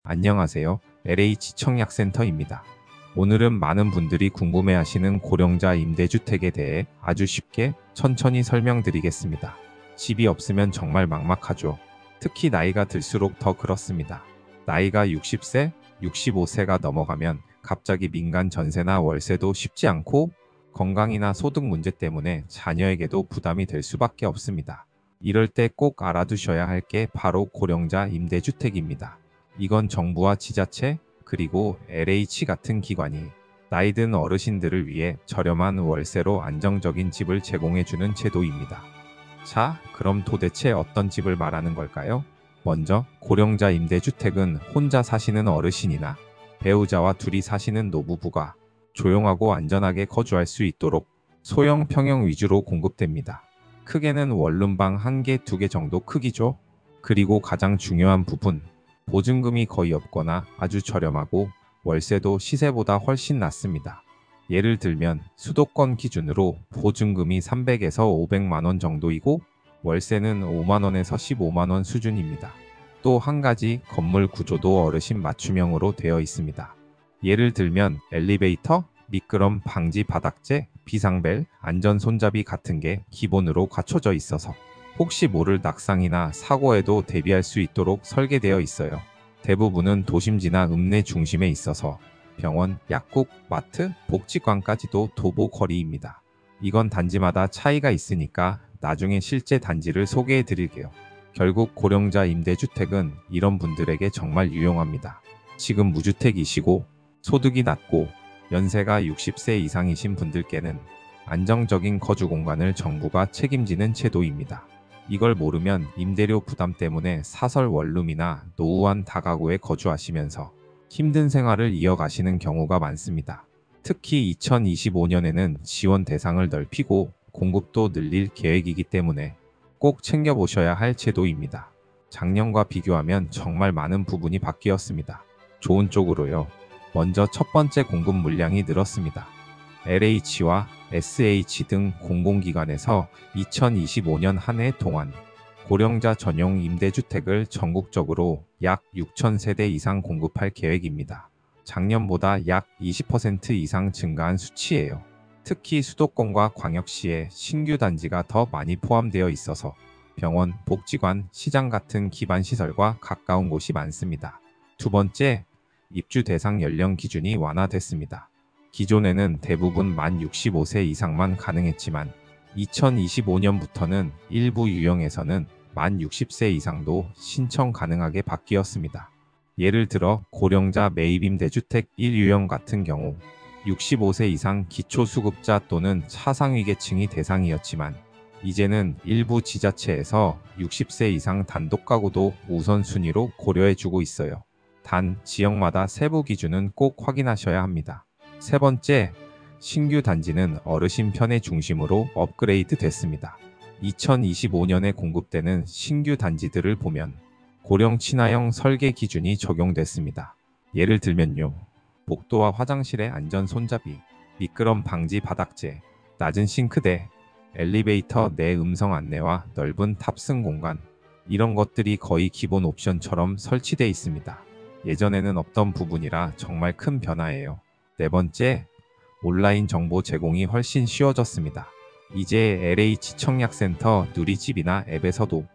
안녕하세요. LH 청약센터입니다. 오늘은 많은 분들이 궁금해하시는 고령자 임대주택에 대해 아주 쉽게 천천히 설명드리겠습니다. 집이 없으면 정말 막막하죠. 특히 나이가 들수록 더 그렇습니다. 나이가 60세, 65세가 넘어가면 갑자기 민간 전세나 월세도 쉽지 않고 건강이나 소득 문제 때문에 자녀에게도 부담이 될 수밖에 없습니다. 이럴 때 꼭 알아두셔야 할 게 바로 고령자 임대주택입니다. 이건 정부와 지자체, 그리고 LH 같은 기관이 나이 든 어르신들을 위해 저렴한 월세로 안정적인 집을 제공해주는 제도입니다. 자, 그럼 도대체 어떤 집을 말하는 걸까요? 먼저, 고령자 임대주택은 혼자 사시는 어르신이나 배우자와 둘이 사시는 노부부가 조용하고 안전하게 거주할 수 있도록 소형 평형 위주로 공급됩니다. 크게는 원룸방 1개, 2개 정도 크기죠. 그리고 가장 중요한 부분, 보증금이 거의 없거나 아주 저렴하고 월세도 시세보다 훨씬 낮습니다. 예를 들면 수도권 기준으로 보증금이 300에서 500만 원 정도이고 월세는 5만 원에서 15만 원 수준입니다. 또 한 가지 건물 구조도 어르신 맞춤형으로 되어 있습니다. 예를 들면 엘리베이터, 미끄럼 방지 바닥재, 비상벨, 안전 손잡이 같은 게 기본으로 갖춰져 있어서 혹시 모를 낙상이나 사고에도 대비할 수 있도록 설계되어 있어요. 대부분은 도심지나 읍내 중심에 있어서 병원, 약국, 마트, 복지관까지도 도보 거리입니다. 이건 단지마다 차이가 있으니까 나중에 실제 단지를 소개해 드릴게요. 결국 고령자 임대주택은 이런 분들에게 정말 유용합니다. 지금 무주택이시고 소득이 낮고 연세가 60세 이상이신 분들께는 안정적인 거주 공간을 정부가 책임지는 제도입니다. 이걸 모르면 임대료 부담 때문에 사설 원룸이나 노후한 다가구에 거주하시면서 힘든 생활을 이어가시는 경우가 많습니다. 특히 2025년에는 지원 대상을 넓히고 공급도 늘릴 계획이기 때문에 꼭 챙겨보셔야 할 제도입니다. 작년과 비교하면 정말 많은 부분이 바뀌었습니다. 좋은 쪽으로요. 먼저 첫 번째 공급 물량이 늘었습니다. LH와 SH 등 공공기관에서 2025년 한 해 동안 고령자 전용 임대주택을 전국적으로 약 6,000세대 이상 공급할 계획입니다. 작년보다 약 20% 이상 증가한 수치예요. 특히 수도권과 광역시에 신규 단지가 더 많이 포함되어 있어서 병원, 복지관, 시장 같은 기반시설과 가까운 곳이 많습니다. 두 번째, 입주 대상 연령 기준이 완화됐습니다. 기존에는 대부분 만 65세 이상만 가능했지만 2025년부터는 일부 유형에서는 만 60세 이상도 신청 가능하게 바뀌었습니다. 예를 들어 고령자 매입임대주택 1유형 같은 경우 65세 이상 기초수급자 또는 차상위계층이 대상이었지만 이제는 일부 지자체에서 60세 이상 단독가구도 우선순위로 고려해주고 있어요. 단 지역마다 세부 기준은 꼭 확인하셔야 합니다. 세 번째, 신규 단지는 어르신 편의 중심으로 업그레이드 됐습니다. 2025년에 공급되는 신규 단지들을 보면 고령 친화형 설계 기준이 적용됐습니다. 예를 들면요. 복도와 화장실의 안전 손잡이, 미끄럼 방지 바닥재, 낮은 싱크대, 엘리베이터 내 음성 안내와 넓은 탑승 공간, 이런 것들이 거의 기본 옵션처럼 설치되어 있습니다. 예전에는 없던 부분이라 정말 큰 변화예요. 네 번째, 온라인 정보 제공이 훨씬 쉬워졌습니다. 이제 LH 청약센터 누리집이나 앱에서도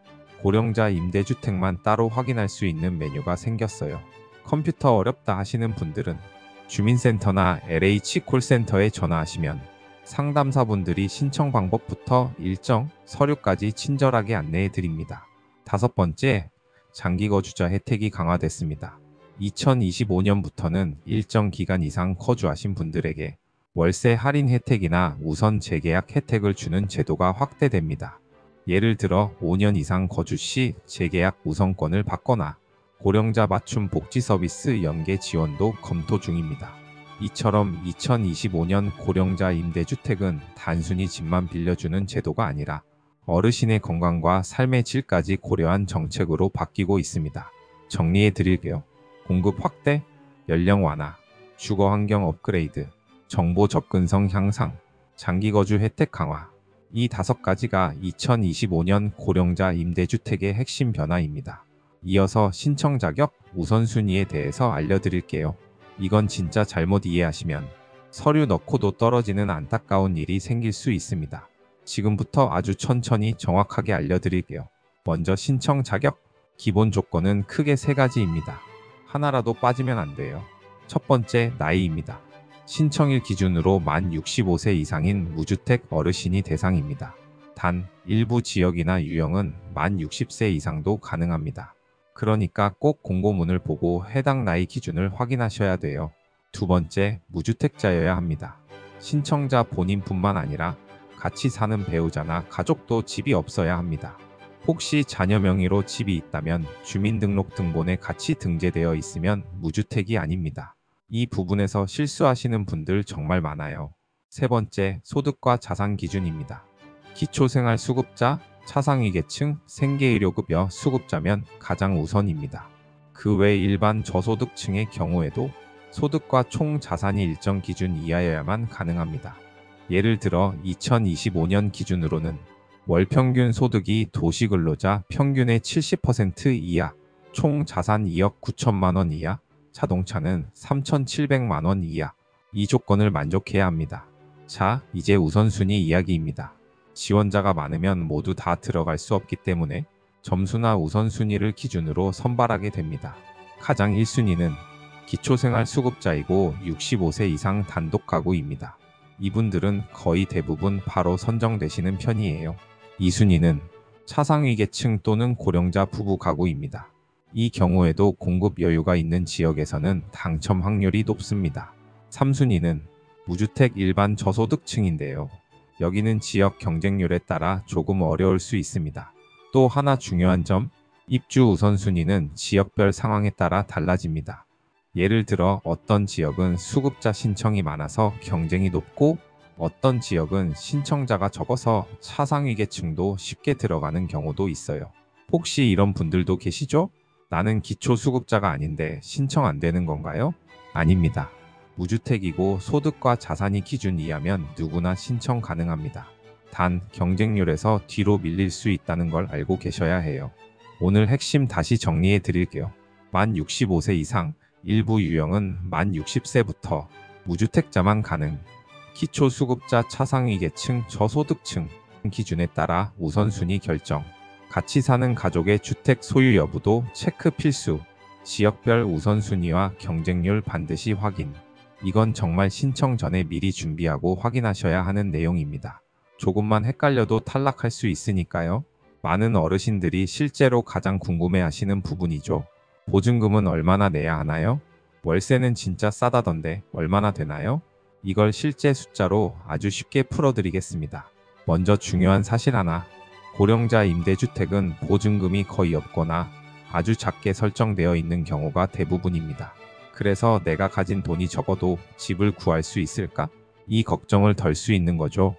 고령자 임대주택만 따로 확인할 수 있는 메뉴가 생겼어요. 컴퓨터 어렵다 하시는 분들은 주민센터나 LH 콜센터에 전화하시면 상담사분들이 신청 방법부터 일정, 서류까지 친절하게 안내해 드립니다. 다섯 번째, 장기거주자 혜택이 강화됐습니다. 2025년부터는 일정 기간 이상 거주하신 분들에게 월세 할인 혜택이나 우선 재계약 혜택을 주는 제도가 확대됩니다. 예를 들어 5년 이상 거주 시 재계약 우선권을 받거나 고령자 맞춤 복지 서비스 연계 지원도 검토 중입니다. 이처럼 2025년 고령자 임대주택은 단순히 집만 빌려주는 제도가 아니라 어르신의 건강과 삶의 질까지 고려한 정책으로 바뀌고 있습니다. 정리해 드릴게요. 공급 확대, 연령 완화, 주거 환경 업그레이드, 정보 접근성 향상, 장기거주 혜택 강화. 이 5가지가 2025년 고령자 임대주택의 핵심 변화입니다. 이어서 신청 자격 우선순위에 대해서 알려드릴게요. 이건 진짜 잘못 이해하시면 서류 넣고도 떨어지는 안타까운 일이 생길 수 있습니다. 지금부터 아주 천천히 정확하게 알려드릴게요. 먼저 신청 자격. 기본 조건은 크게 세 가지입니다. 하나라도 빠지면 안 돼요. 첫 번째, 나이입니다. 신청일 기준으로 만 65세 이상인 무주택 어르신이 대상입니다. 단, 일부 지역이나 유형은 만 60세 이상도 가능합니다. 그러니까 꼭 공고문을 보고 해당 나이 기준을 확인하셔야 돼요. 두 번째, 무주택자여야 합니다. 신청자 본인뿐만 아니라 같이 사는 배우자나 가족도 집이 없어야 합니다. 혹시 자녀 명의로 집이 있다면 주민등록 등본에 같이 등재되어 있으면 무주택이 아닙니다. 이 부분에서 실수하시는 분들 정말 많아요. 세 번째, 소득과 자산 기준입니다. 기초생활수급자, 차상위계층, 생계의료급여 수급자면 가장 우선입니다. 그 외 일반 저소득층의 경우에도 소득과 총 자산이 일정 기준 이하여야만 가능합니다. 예를 들어 2025년 기준으로는 월 평균 소득이 도시근로자 평균의 70% 이하, 총 자산 2억 9천만 원 이하, 자동차는 3,700만 원 이하, 이 조건을 만족해야 합니다. 자, 이제 우선순위 이야기입니다. 지원자가 많으면 모두 다 들어갈 수 없기 때문에 점수나 우선순위를 기준으로 선발하게 됩니다. 가장 1순위는 기초생활수급자이고 65세 이상 단독 가구입니다. 이분들은 거의 대부분 바로 선정되시는 편이에요. 2순위는 차상위계층 또는 고령자 부부 가구입니다. 이 경우에도 공급 여유가 있는 지역에서는 당첨 확률이 높습니다. 3순위는 무주택 일반 저소득층인데요. 여기는 지역 경쟁률에 따라 조금 어려울 수 있습니다. 또 하나 중요한 점, 입주 우선순위는 지역별 상황에 따라 달라집니다. 예를 들어 어떤 지역은 수급자 신청이 많아서 경쟁이 높고 어떤 지역은 신청자가 적어서 차상위계층도 쉽게 들어가는 경우도 있어요. 혹시 이런 분들도 계시죠? 나는 기초수급자가 아닌데 신청 안 되는 건가요? 아닙니다. 무주택이고 소득과 자산이 기준 이하면 누구나 신청 가능합니다. 단, 경쟁률에서 뒤로 밀릴 수 있다는 걸 알고 계셔야 해요. 오늘 핵심 다시 정리해 드릴게요. 만 65세 이상, 일부 유형은 만 60세부터 무주택자만 가능. 기초수급자 차상위계층 저소득층 기준에 따라 우선순위 결정. 같이 사는 가족의 주택 소유 여부도 체크 필수. 지역별 우선순위와 경쟁률 반드시 확인. 이건 정말 신청 전에 미리 준비하고 확인하셔야 하는 내용입니다. 조금만 헷갈려도 탈락할 수 있으니까요. 많은 어르신들이 실제로 가장 궁금해하시는 부분이죠. 보증금은 얼마나 내야 하나요? 월세는 진짜 싸다던데 얼마나 되나요? 이걸 실제 숫자로 아주 쉽게 풀어드리겠습니다. 먼저 중요한 사실 하나. 고령자 임대주택은 보증금이 거의 없거나 아주 작게 설정되어 있는 경우가 대부분입니다. 그래서 내가 가진 돈이 적어도 집을 구할 수 있을까? 이 걱정을 덜 수 있는 거죠.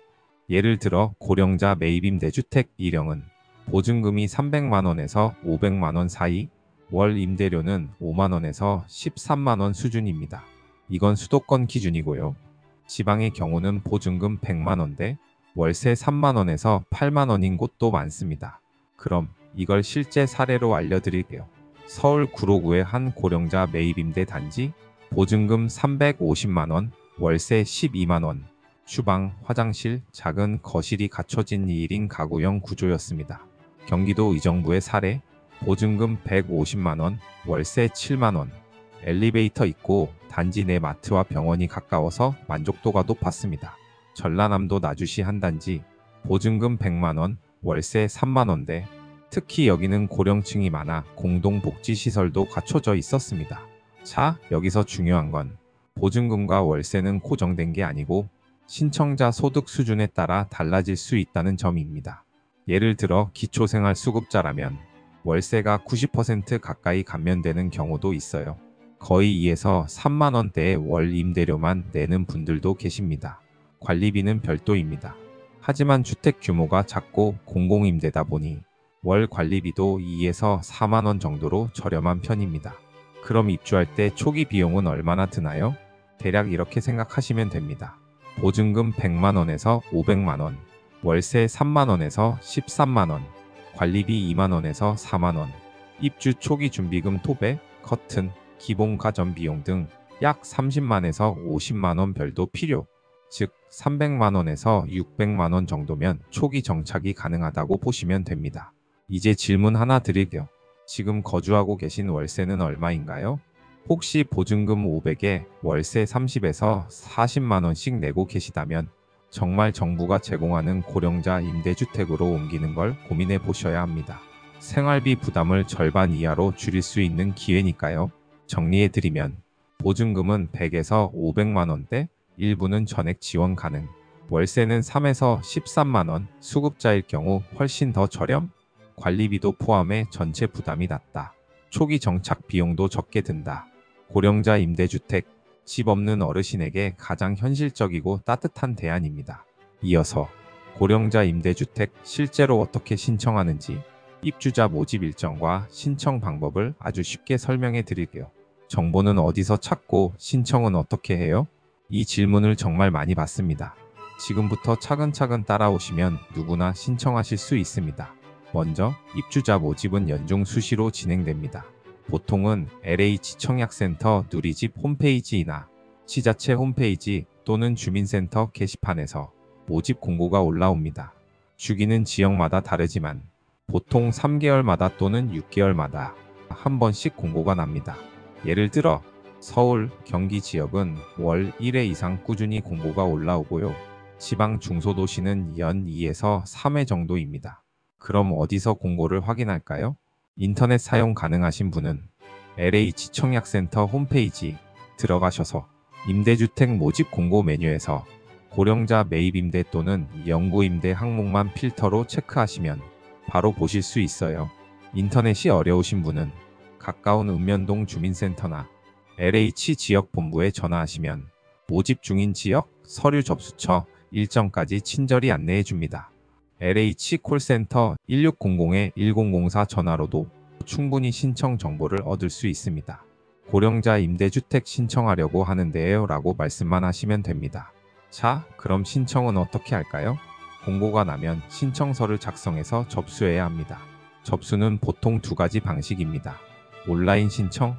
예를 들어 고령자 매입임대주택 1형은 보증금이 300만원에서 500만원 사이, 월 임대료는 5만원에서 13만원 수준입니다. 이건 수도권 기준이고요. 지방의 경우는 보증금 100만원대, 월세 3만원에서 8만원인 곳도 많습니다. 그럼 이걸 실제 사례로 알려드릴게요. 서울 구로구의 한 고령자 매입임대 단지, 보증금 350만원, 월세 12만원, 주방, 화장실, 작은 거실이 갖춰진 2인 가구형 구조였습니다. 경기도 의정부의 사례, 보증금 150만원, 월세 7만원, 엘리베이터 있고 단지 내 마트와 병원이 가까워서 만족도가 높았습니다. 전라남도 나주시 한 단지, 보증금 100만원, 월세 3만원대, 특히 여기는 고령층이 많아 공동복지시설도 갖춰져 있었습니다. 자, 여기서 중요한 건 보증금과 월세는 고정된 게 아니고 신청자 소득 수준에 따라 달라질 수 있다는 점입니다. 예를 들어 기초생활수급자라면 월세가 90% 가까이 감면되는 경우도 있어요. 거의 2에서 3만원대의 월 임대료만 내는 분들도 계십니다. 관리비는 별도입니다. 하지만 주택 규모가 작고 공공임대다 보니 월 관리비도 2에서 4만원 정도로 저렴한 편입니다. 그럼 입주할 때 초기 비용은 얼마나 드나요? 대략 이렇게 생각하시면 됩니다. 보증금 100만원에서 500만원, 월세 3만원에서 13만원, 관리비 2만원에서 4만원. 입주 초기 준비금 토배, 커튼, 기본 가전 비용 등 약 30만에서 50만원 별도 필요. 즉 300만원에서 600만원 정도면 초기 정착이 가능하다고 보시면 됩니다. 이제 질문 하나 드릴게요. 지금 거주하고 계신 월세는 얼마인가요? 혹시 보증금 500에 월세 30에서 40만원씩 내고 계시다면 정말 정부가 제공하는 고령자 임대주택으로 옮기는 걸 고민해 보셔야 합니다. 생활비 부담을 절반 이하로 줄일 수 있는 기회니까요. 정리해드리면 보증금은 100에서 500만원대, 일부는 전액 지원 가능. 월세는 3에서 13만원, 수급자일 경우 훨씬 더 저렴. 관리비도 포함해 전체 부담이 낮다. 초기 정착 비용도 적게 든다. 고령자 임대주택, 집 없는 어르신에게 가장 현실적이고 따뜻한 대안입니다. 이어서 고령자 임대주택 실제로 어떻게 신청하는지 입주자 모집 일정과 신청 방법을 아주 쉽게 설명해 드릴게요. 정보는 어디서 찾고 신청은 어떻게 해요? 이 질문을 정말 많이 받습니다. 지금부터 차근차근 따라오시면 누구나 신청하실 수 있습니다. 먼저 입주자 모집은 연중 수시로 진행됩니다. 보통은 LH 청약센터 누리집 홈페이지나 시자체 홈페이지 또는 주민센터 게시판에서 모집 공고가 올라옵니다. 주기는 지역마다 다르지만 보통 3개월마다 또는 6개월마다 한 번씩 공고가 납니다. 예를 들어 서울, 경기 지역은 월 1회 이상 꾸준히 공고가 올라오고요. 지방 중소도시는 연 2에서 3회 정도입니다. 그럼 어디서 공고를 확인할까요? 인터넷 사용 가능하신 분은 LH 청약센터 홈페이지 들어가셔서 임대주택 모집 공고 메뉴에서 고령자 매입임대 또는 영구임대 항목만 필터로 체크하시면 바로 보실 수 있어요. 인터넷이 어려우신 분은 가까운 읍면동 주민센터나 LH 지역본부에 전화하시면 모집 중인 지역, 서류 접수처, 일정까지 친절히 안내해 줍니다. LH 콜센터 1600-1004 전화로도 충분히 신청 정보를 얻을 수 있습니다. 고령자 임대주택 신청하려고 하는데요 라고 말씀만 하시면 됩니다. 자, 그럼 신청은 어떻게 할까요? 공고가 나면 신청서를 작성해서 접수해야 합니다. 접수는 보통 두 가지 방식입니다. 온라인 신청,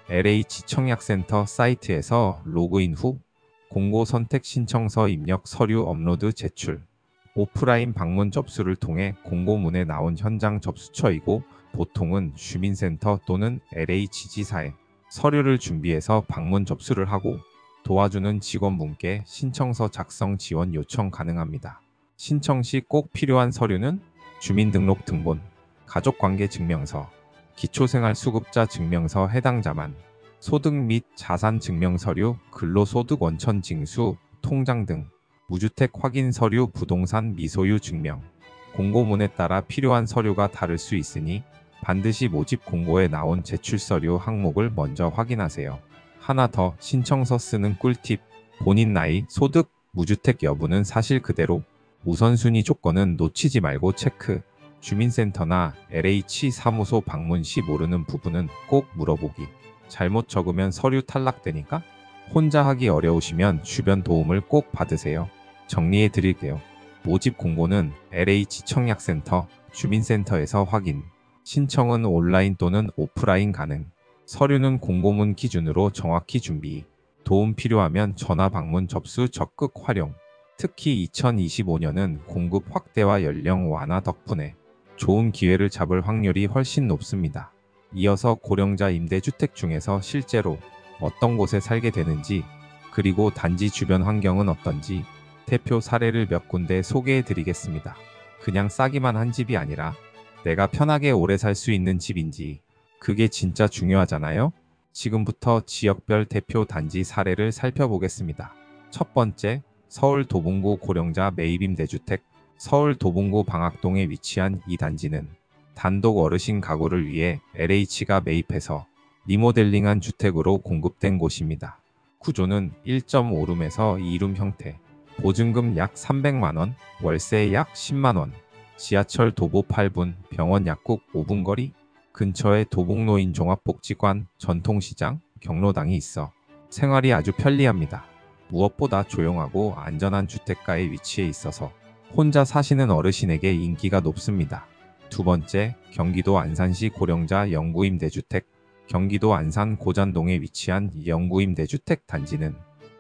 LH 청약센터 사이트에서 로그인 후 공고 선택 신청서 입력 서류 업로드 제출, 오프라인 방문 접수를 통해 공고문에 나온 현장 접수처이고 보통은 주민센터 또는 LH 지사에 서류를 준비해서 방문 접수를 하고 도와주는 직원분께 신청서 작성 지원 요청 가능합니다. 신청 시 꼭 필요한 서류는 주민등록 등본, 가족관계증명서, 기초생활수급자 증명서 해당자만, 소득 및 자산 증명서류, 근로소득 원천 징수, 통장 등, 무주택 확인 서류, 부동산 미소유 증명, 공고문에 따라 필요한 서류가 다를 수 있으니 반드시 모집 공고에 나온 제출 서류 항목을 먼저 확인하세요. 하나 더 신청서 쓰는 꿀팁, 본인 나이, 소득, 무주택 여부는 사실 그대로, 우선순위 조건은 놓치지 말고 체크, 주민센터나 LH 사무소 방문 시 모르는 부분은 꼭 물어보기, 잘못 적으면 서류 탈락되니까 혼자 하기 어려우시면 주변 도움을 꼭 받으세요. 정리해 드릴게요. 모집 공고는 LH 청약센터, 주민센터에서 확인, 신청은 온라인 또는 오프라인 가능, 서류는 공고문 기준으로 정확히 준비, 도움 필요하면 전화 방문 접수 적극 활용. 특히 2025년은 공급 확대와 연령 완화 덕분에 좋은 기회를 잡을 확률이 훨씬 높습니다. 이어서 고령자 임대주택 중에서 실제로 어떤 곳에 살게 되는지, 그리고 단지 주변 환경은 어떤지 대표 사례를 몇 군데 소개해 드리겠습니다. 그냥 싸기만 한 집이 아니라 내가 편하게 오래 살 수 있는 집인지, 그게 진짜 중요하잖아요. 지금부터 지역별 대표 단지 사례를 살펴보겠습니다. 첫 번째, 서울 도봉구 고령자 매입임대주택. 서울 도봉구 방학동에 위치한 이 단지는 단독 어르신 가구를 위해 LH가 매입해서 리모델링한 주택으로 공급된 곳입니다. 구조는 1.5룸에서 2룸 형태, 보증금 약 300만원, 월세 약 10만원, 지하철 도보 8분, 병원 약국 5분 거리, 근처에 도봉노인 종합복지관, 전통시장, 경로당이 있어 생활이 아주 편리합니다. 무엇보다 조용하고 안전한 주택가에 위치해 있어서 혼자 사시는 어르신에게 인기가 높습니다. 두 번째, 경기도 안산시 고령자 영구임대주택. 경기도 안산 고잔동에 위치한 영구임대주택 단지는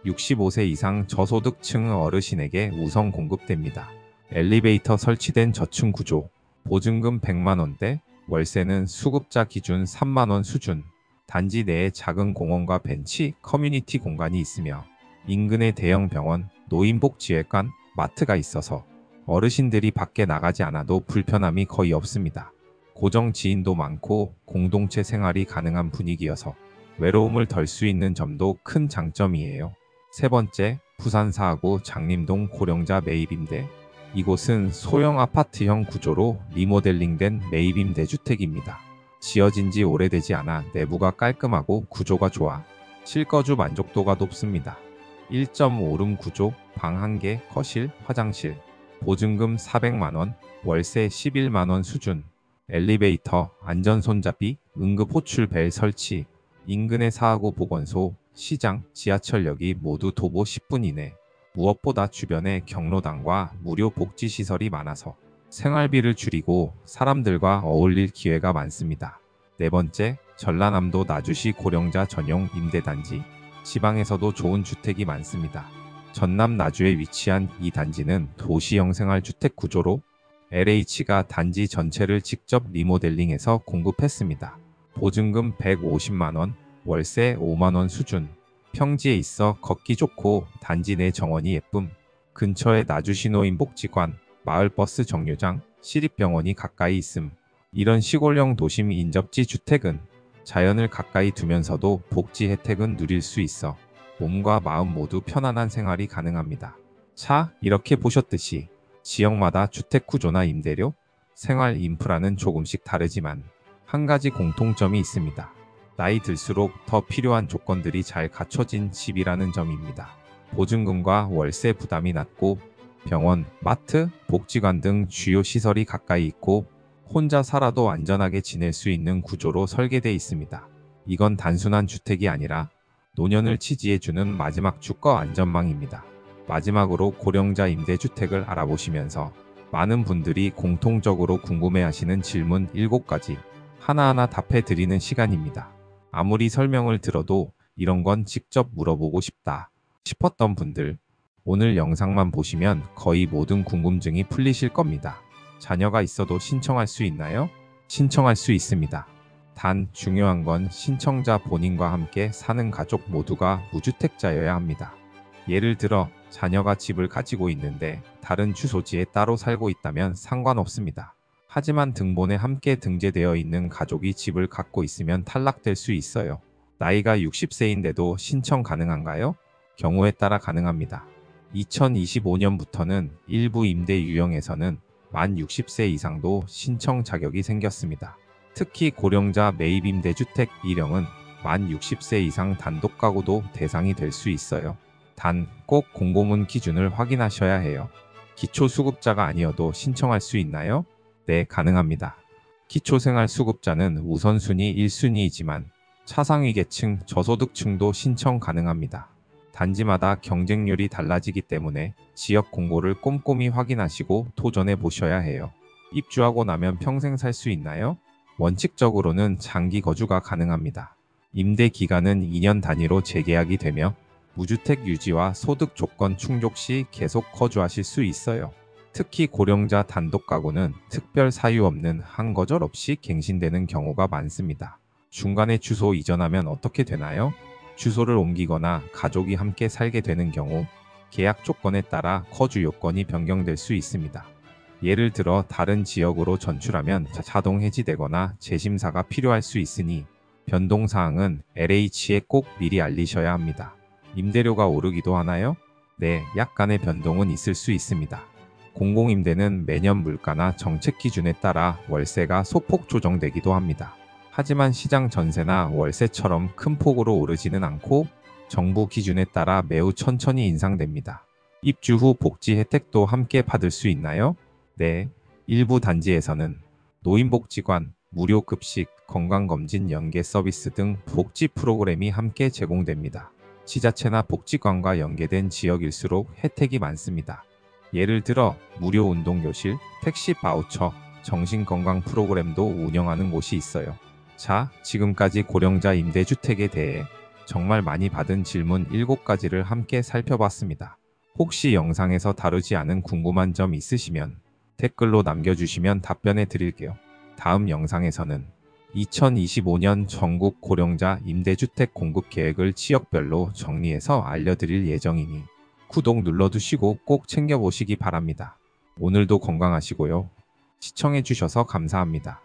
65세 이상 저소득층 어르신에게 우선 공급됩니다. 엘리베이터 설치된 저층 구조, 보증금 100만원대, 월세는 수급자 기준 3만원 수준, 단지 내에 작은 공원과 벤치, 커뮤니티 공간이 있으며 인근에 대형 병원, 노인복지회관, 마트가 있어서 어르신들이 밖에 나가지 않아도 불편함이 거의 없습니다. 고정 지인도 많고 공동체 생활이 가능한 분위기여서 외로움을 덜 수 있는 점도 큰 장점이에요. 세 번째, 부산 사하구 장림동 고령자 매입임대. 이곳은 소형 아파트형 구조로 리모델링된 매입임대주택입니다. 지어진 지 오래되지 않아 내부가 깔끔하고 구조가 좋아 실거주 만족도가 높습니다. 1.5룸 구조, 방 1개, 거실, 화장실, 보증금 400만원, 월세 11만원 수준, 엘리베이터, 안전손잡이, 응급호출벨 설치, 인근의 사하구 보건소, 시장, 지하철역이 모두 도보 10분 이내, 무엇보다 주변에 경로당과 무료 복지시설이 많아서 생활비를 줄이고 사람들과 어울릴 기회가 많습니다. 네 번째, 전라남도 나주시 고령자 전용 임대단지. 지방에서도 좋은 주택이 많습니다. 전남 나주에 위치한 이 단지는 도시형 생활주택 구조로 LH가 단지 전체를 직접 리모델링해서 공급했습니다. 보증금 150만원, 월세 5만원 수준. 평지에 있어 걷기 좋고 단지 내 정원이 예쁨. 근처에 나주시노인복지관, 마을버스 정류장, 시립병원이 가까이 있음. 이런 시골형 도심 인접지 주택은 자연을 가까이 두면서도 복지 혜택은 누릴 수 있어 몸과 마음 모두 편안한 생활이 가능합니다. 자, 이렇게 보셨듯이 지역마다 주택 구조나 임대료, 생활 인프라는 조금씩 다르지만 한 가지 공통점이 있습니다. 나이 들수록 더 필요한 조건들이 잘 갖춰진 집이라는 점입니다. 보증금과 월세 부담이 낮고 병원, 마트, 복지관 등 주요 시설이 가까이 있고 혼자 살아도 안전하게 지낼 수 있는 구조로 설계되어 있습니다. 이건 단순한 주택이 아니라 노년을 지지해주는 마지막 주거 안전망입니다. 마지막으로 고령자 임대주택을 알아보시면서 많은 분들이 공통적으로 궁금해하시는 질문 7가지 하나하나 답해드리는 시간입니다. 아무리 설명을 들어도 이런 건 직접 물어보고 싶다 싶었던 분들, 오늘 영상만 보시면 거의 모든 궁금증이 풀리실 겁니다. 자녀가 있어도 신청할 수 있나요? 신청할 수 있습니다. 단 중요한 건 신청자 본인과 함께 사는 가족 모두가 무주택자여야 합니다. 예를 들어 자녀가 집을 가지고 있는데 다른 주소지에 따로 살고 있다면 상관없습니다. 하지만 등본에 함께 등재되어 있는 가족이 집을 갖고 있으면 탈락될 수 있어요. 나이가 60세인데도 신청 가능한가요? 경우에 따라 가능합니다. 2025년부터는 일부 임대 유형에서는 만 60세 이상도 신청 자격이 생겼습니다. 특히 고령자 매입임대주택 1형은 만 60세 이상 단독 가구도 대상이 될 수 있어요. 단 꼭 공고문 기준을 확인하셔야 해요. 기초수급자가 아니어도 신청할 수 있나요? 네, 가능합니다. 기초생활수급자는 우선순위 1순위이지만 차상위 계층, 저소득층도 신청 가능합니다. 단지마다 경쟁률이 달라지기 때문에 지역 공고를 꼼꼼히 확인하시고 도전해 보셔야 해요. 입주하고 나면 평생 살 수 있나요? 원칙적으로는 장기 거주가 가능합니다. 임대 기간은 2년 단위로 재계약이 되며 무주택 유지와 소득 조건 충족 시 계속 거주하실 수 있어요. 특히 고령자 단독 가구는 특별 사유 없는 한거절 없이 갱신되는 경우가 많습니다. 중간에 주소 이전하면 어떻게 되나요? 주소를 옮기거나 가족이 함께 살게 되는 경우 계약 조건에 따라 거주 요건이 변경될 수 있습니다. 예를 들어 다른 지역으로 전출하면 자동 해지되거나 재심사가 필요할 수 있으니 변동사항은 LH에 꼭 미리 알리셔야 합니다. 임대료가 오르기도 하나요? 네, 약간의 변동은 있을 수 있습니다. 공공임대는 매년 물가나 정책 기준에 따라 월세가 소폭 조정되기도 합니다. 하지만 시장 전세나 월세처럼 큰 폭으로 오르지는 않고 정부 기준에 따라 매우 천천히 인상됩니다. 입주 후 복지 혜택도 함께 받을 수 있나요? 네, 일부 단지에서는 노인복지관, 무료 급식, 건강검진 연계 서비스 등 복지 프로그램이 함께 제공됩니다. 지자체나 복지관과 연계된 지역일수록 혜택이 많습니다. 예를 들어 무료 운동교실, 택시 바우처, 정신건강 프로그램도 운영하는 곳이 있어요. 자, 지금까지 고령자 임대주택에 대해 정말 많이 받은 질문 7가지를 함께 살펴봤습니다. 혹시 영상에서 다루지 않은 궁금한 점 있으시면 댓글로 남겨주시면 답변해 드릴게요. 다음 영상에서는 2025년 전국 고령자 임대주택 공급 계획을 지역별로 정리해서 알려드릴 예정이니 구독 눌러두시고 꼭 챙겨보시기 바랍니다. 오늘도 건강하시고요. 시청해주셔서 감사합니다.